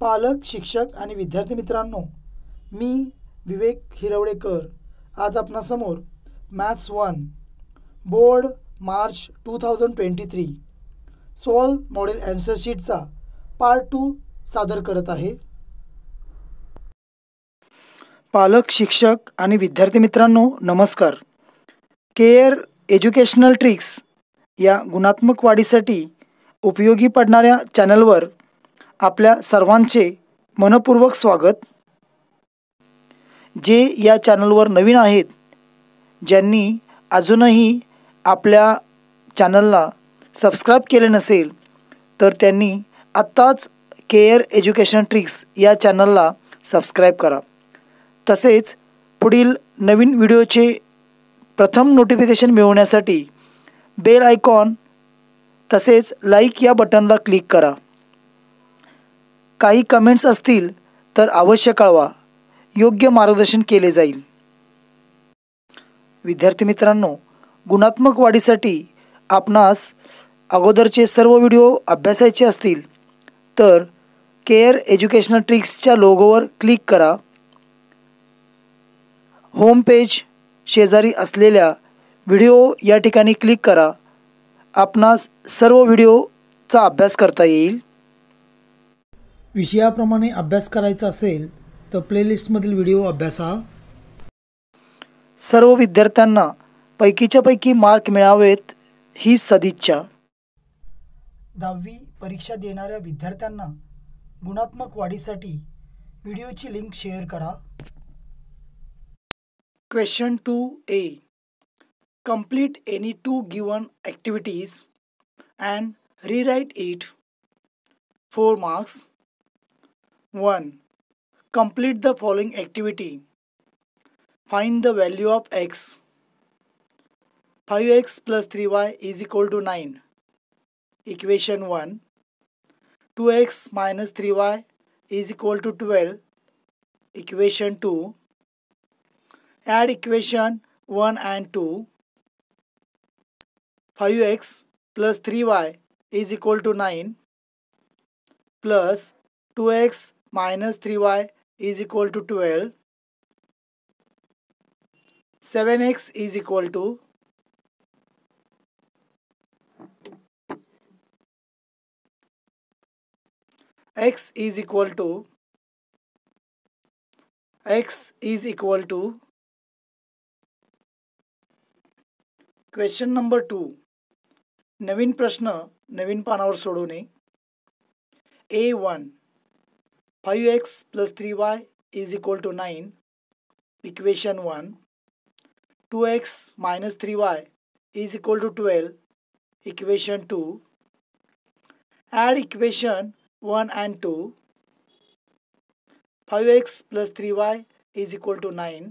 पालक, शिक्षक आणि विद्यार्थी मित्रांनो, मी विवेक हिरवडेकर आज आपणासमोर मॅथ्स 1 बोर्ड मार्च 2023 सॉल्व मॉडेल ॲन्सर शीटचा पार्ट 2 सादर करत आहे. पालक, शिक्षक आणि विद्यार्थी मित्रांनो नमस्कार. केअर एज्युकेशनल ट्रिक्स या गुणात्मक वाढीसाठी उपयोगी पडणाऱ्या चॅनलवर आपल्या सर्वांचे मनपूर्वक स्वागत. जे या चॅनलवर नवीन आहेत, ज्यांनी अजूनही आपल्या चॅनलला सबस्क्राईब केले नसेल, तर त्यांनी आत्ताच केअर एज्युकेशन ट्रिक्स या चॅनलला सबस्क्राईब करा. तसेच पुढील नवीन व्हिडिओचे प्रथम नोटिफिकेशन मिळवण्यासाठी बेल आयकॉन तसेच लाईक या बटनला क्लिक करा. काही कमेंट्स असतील तर अवश्य कळवा, योग्य मार्गदर्शन केले जाईल. विद्यार्थी मित्रांनो, गुणात्मक वाढीसाठी आपणास अगोदरचे सर्व व्हिडिओ अभ्यासायचे असतील तर केअर एज्युकेशनल ट्रिक्सच्या लोगोवर क्लिक करा. होम पेज शेजारी असलेल्या व्हिडिओ या ठिकाणी क्लिक करा. आपणास सर्व व्हिडिओचा अभ्यास करता येईल. विषयाप्रमाणे अभ्यास करायचा असेल तर प्लेलिस्टमधील व्हिडिओ अभ्यासा. सर्व विद्यार्थ्यांना पैकीच्या पैकी मार्क मिळावेत ही सदिच्छा. 10वी परीक्षा देणाऱ्या विद्यार्थ्यांना गुणात्मक वाढीसाठी व्हिडिओची लिंक शेअर करा. Question 2A. Complete any two given activities and rewrite it. 4 marks. 1. Complete the following activity. Find the value of x. 5x plus 3y is equal to 9. Equation 1. 2x minus 3y is equal to 12. Equation 2. Add equation 1 and 2. 5x plus 3y is equal to 9 plus 2x minus 3y is equal to 12. 7x is equal to x is equal to question number 2. नवीन प्रश्न नवीन पानावर सोडवणे. A1. 5x plus 3y is equal to 9. Equation 1. 2x minus 3y is equal to 12. Equation 2. Add equation 1 and 2. 5x plus 3y is equal to 9.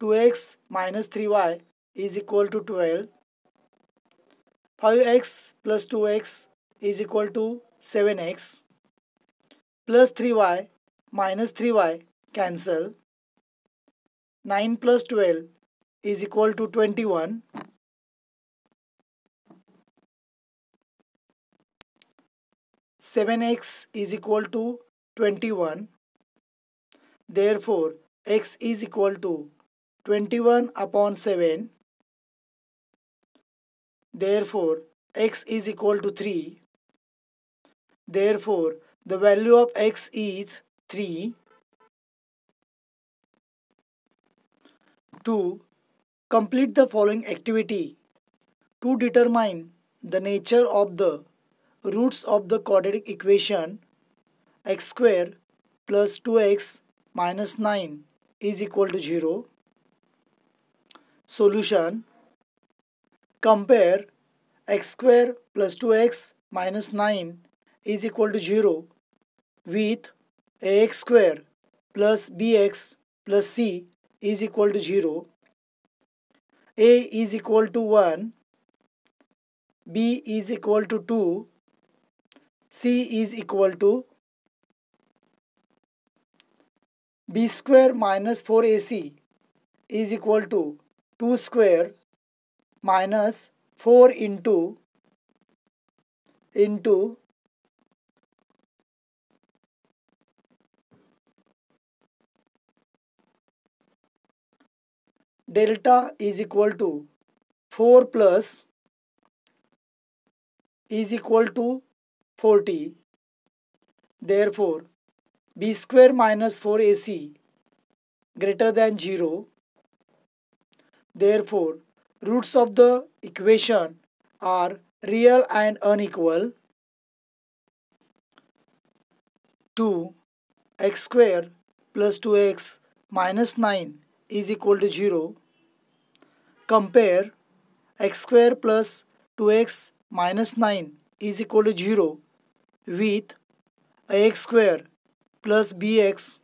2x minus 3y is equal to 12. 5x plus 2x is equal to 7x plus 3y minus 3y cancel. 9 plus 12 is equal to 21. 7x is equal to 21. Therefore, x is equal to 21 upon 7. Therefore, x is equal to 3. Therefore, the value of x is 3. 2. Complete the following activity to determine the nature of the roots of the quadratic equation x square plus 2x minus 9 is equal to 0. Solution. Compare x square plus 2x minus 9 is equal to 0 with ax square plus bx plus c is equal to 0. A is equal to 1, b is equal to 2, c is equal to b square minus 4ac is equal to 2 square minus 4 into delta is equal to 4 plus is equal to 40. Therefore b square minus 4ac greater than 0. Therefore roots of the equation are real and unequal. 2x square plus 2x minus 9 is equal to 0. Compare x square plus 2x minus 9 is equal to 0 with ax square plus bx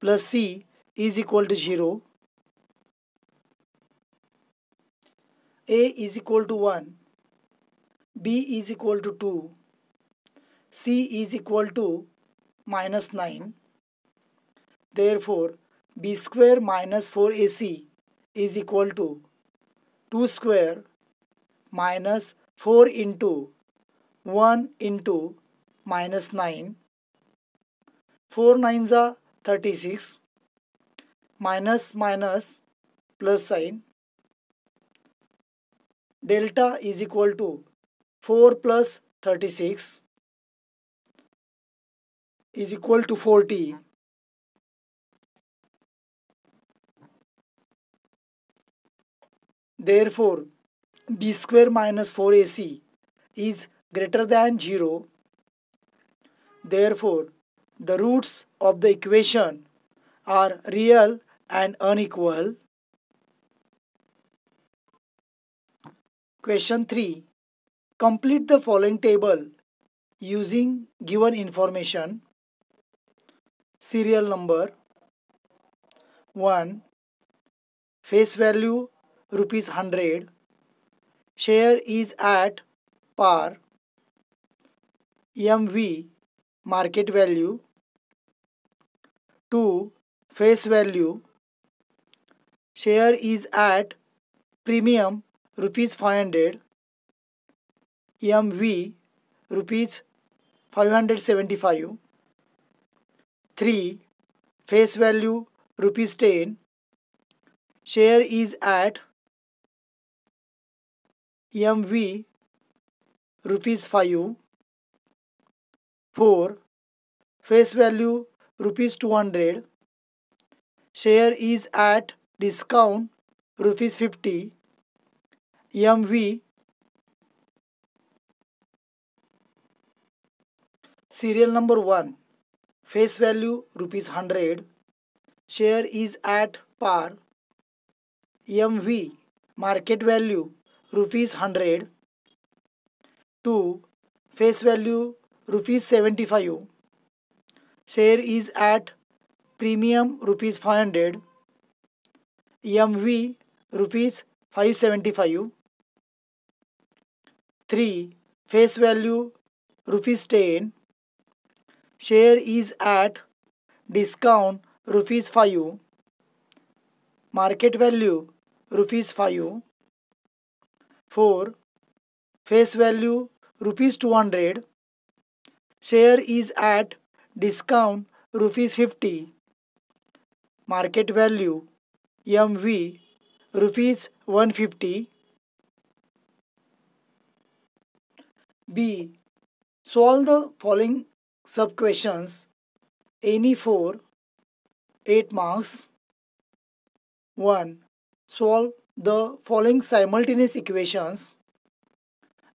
plus c is equal to 0. A is equal to 1, b is equal to 2, c is equal to minus 9. Therefore b square minus 4ac is equal to 2 square minus 4 into 1 into minus 9. 4 nines are 36. Minus minus plus sign. Delta is equal to 4 plus 36 is equal to 40. Therefore b square minus 4ac is greater than 0. Therefore the roots of the equation are real and unequal. Question 3. Complete the following table using given information. Serial number 1. Face value rupees 100. Share is at par. MV market value. 2. Face value. Share is at premium rupees 500. MV rupees 575. 3. Face value rupees 10. Share is at MV rupees 5. 4. Face value rupees 200. Share is at discount rupees 50. MV. Serial number 1. Face value rupees 100. Share is at par. MV market value rupees 100. 2. Face value rupees 75. Share is at premium rupees 500. MV rupees 575. 3. Face value rupees 10. Share is at discount rupees 5. Market value rupees 5. 4. Face value rupees 200. Share is at discount rupees 50. Market value MV rupees 150. B. Solve the following sub questions, any for 8 marks. 1. Solve the following simultaneous equations.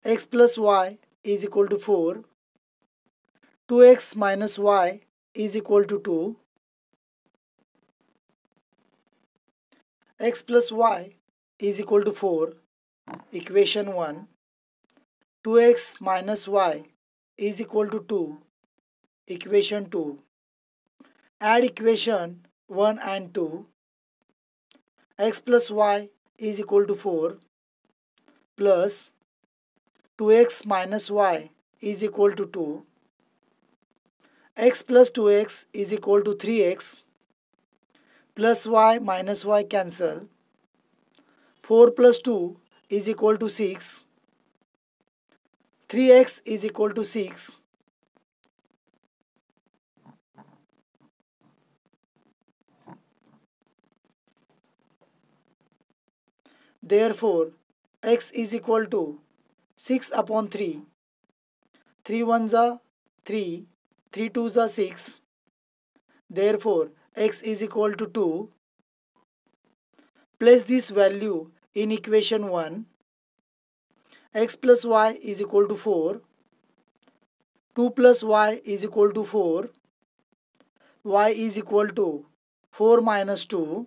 X plus y is equal to 4. 2x minus y is equal to 2. X plus y is equal to 4. Equation 1. 2x minus y is equal to 2. Equation 2. Add equation 1 and 2. X plus y is equal to 4 plus 2x minus y is equal to 2. X plus 2x is equal to 3x plus y minus y cancel. 4 plus 2 is equal to 6. 3x is equal to 6. Therefore, x is equal to 6 upon 3. 3 ones are 3, 3 twos are 6. Therefore, x is equal to 2. Place this value in equation 1. X plus y is equal to 4. 2 plus y is equal to 4. Y is equal to 4 minus 2.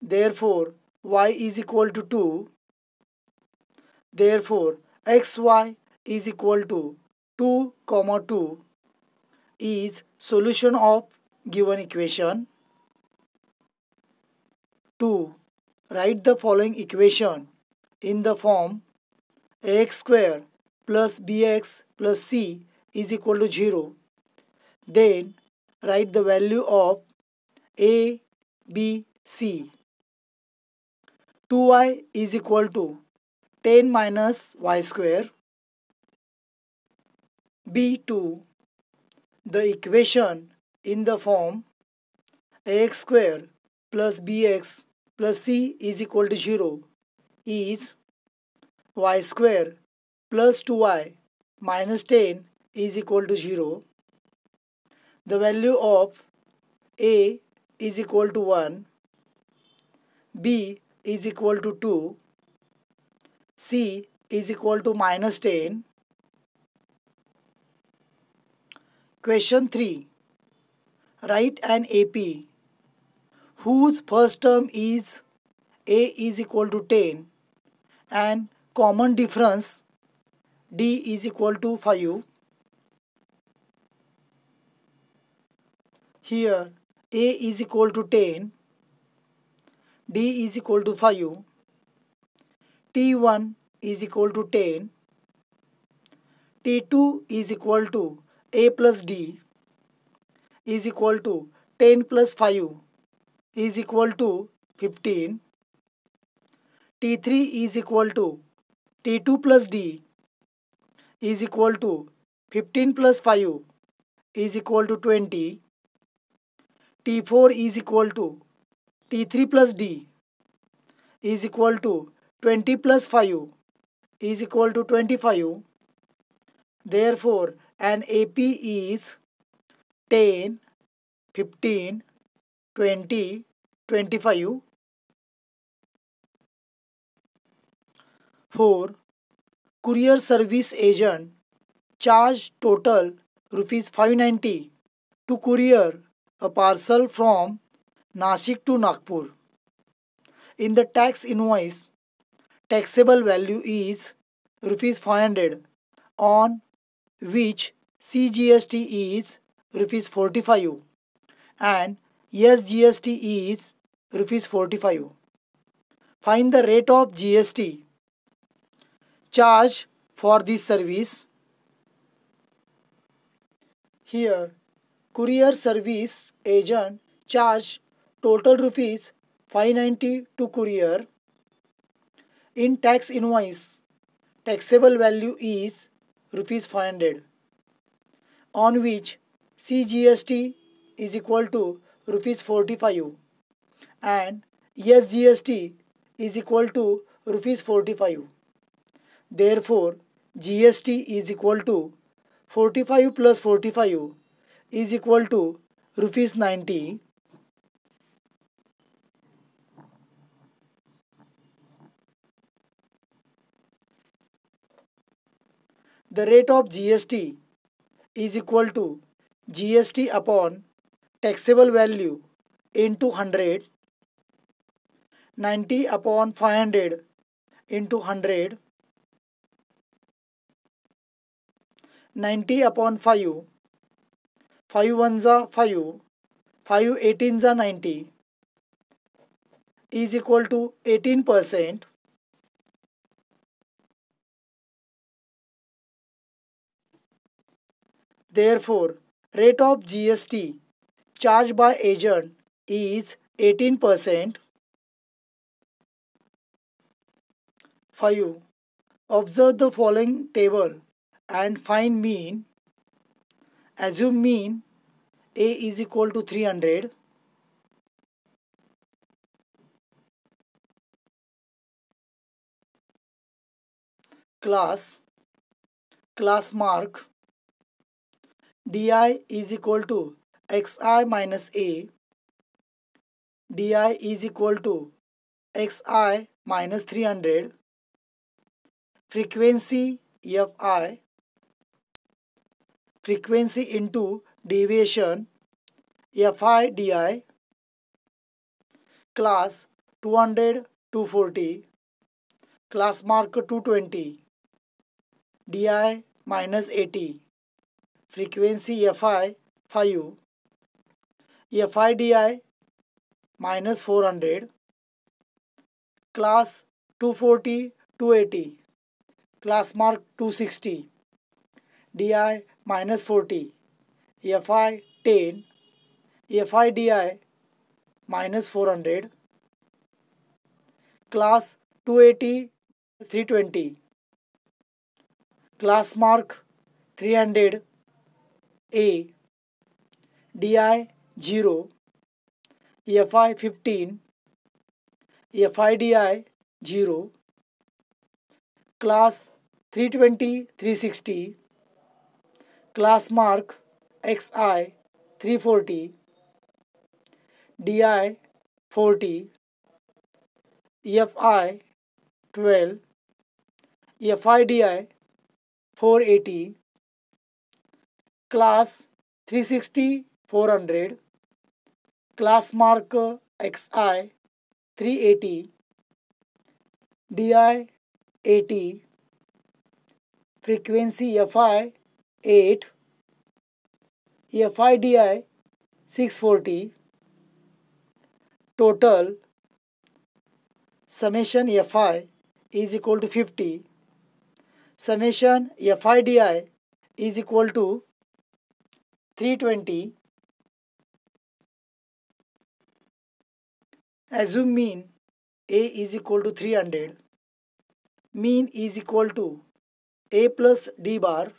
Therefore, y is equal to 2. Therefore, xy is equal to 2, 2 is solution of given equation. 2. Write the following equation in the form ax square plus bx plus c is equal to 0. Then write the value of a, b, c. 2y is equal to 10 minus y square. b2. The equation in the form ax square plus bx plus c is equal to 0 is y square plus 2y minus 10 is equal to 0. The value of a is equal to 1, b is equal to 2, c is equal to minus 10. Question 3. Write an AP whose first term is a is equal to 10 and common difference d is equal to 5. Here a is equal to 10, d is equal to 5, t1 is equal to 10, t2 is equal to a plus d is equal to 10 plus 5 is equal to 15, t3 is equal to t2 plus d is equal to 15 plus 5 is equal to 20, t4 is equal to t3 plus d is equal to 20 plus 5 is equal to 25. Therefore, an AP is 10, 15, 20, 25. 4. Courier service agent charge total rupees 590 to courier a parcel from Nashik to Nagpur. In the tax invoice, taxable value is rupees 500 on which CGST is rupees 45 and SGST is rupees 45. Find the rate of GST charged for this service. Here, courier service agent charge total rupees 590 to courier. In tax invoice, taxable value is rupees 500 on which CGST is equal to rupees 45 and SGST is equal to rupees 45. Therefore, GST is equal to 45 plus 45 is equal to rupees 90. The rate of GST is equal to GST upon taxable value into 100, 90 upon 500 into 100, 90 upon 5, 5 ones are 5, 5 18s are 90 is equal to 18%. Therefore, rate of GST charged by agent is 18%. 5. Observe the following table and find mean Assume mean A is equal to 300. Class mark di is equal to xi minus a, di is equal to xi minus 300, frequency fi, frequency into deviation fi di, class 200 240, class mark 220, di minus 80, frequency fi 5, fi di minus 400, class 240 280, class mark 260, di minus 40, fi 10, fi di minus 400, class 280 320, class mark 300 a, di 0, fi 15, fi di 0, class 320 360, class mark xi 340, di 40, fi 12, fi di 480, class 360 400, class mark xi 380, di 80, frequency fi 8, fi di 640, total summation fi is equal to 50, summation fi di is equal to 320. Assume mean A is equal to 300, mean is equal to A plus D bar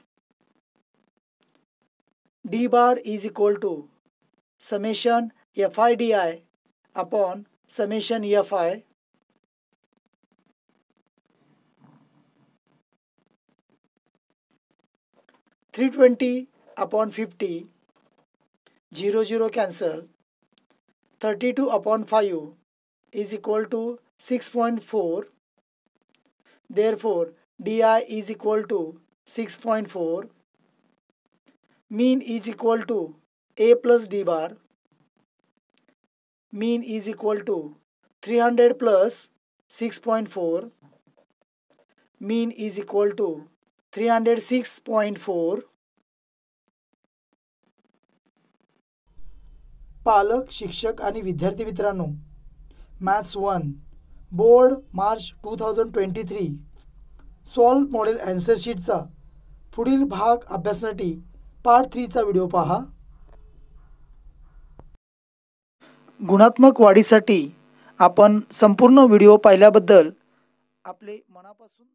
is equal to summation fi di upon summation fi, 320 upon 50, 0 cancel, 32 upon 5 is equal to 6.4, therefore di is equal to 6.4, mean is equal to A plus D bar, mean is equal to 300 plus 6.4, mean is equal to 306.4. पालक, शिक्षक आणि विद्यार्थी मित्रांनो, maths 1 board मार्च 2023 solve model answer शीटचा पुढील भाग अभ्यासण्यासाठी part 3चा video पहा. गुणात्मक वाढीसाठी आपण संपूर्ण व्हिडिओ पाहिल्याबद्दल आपले मनापासून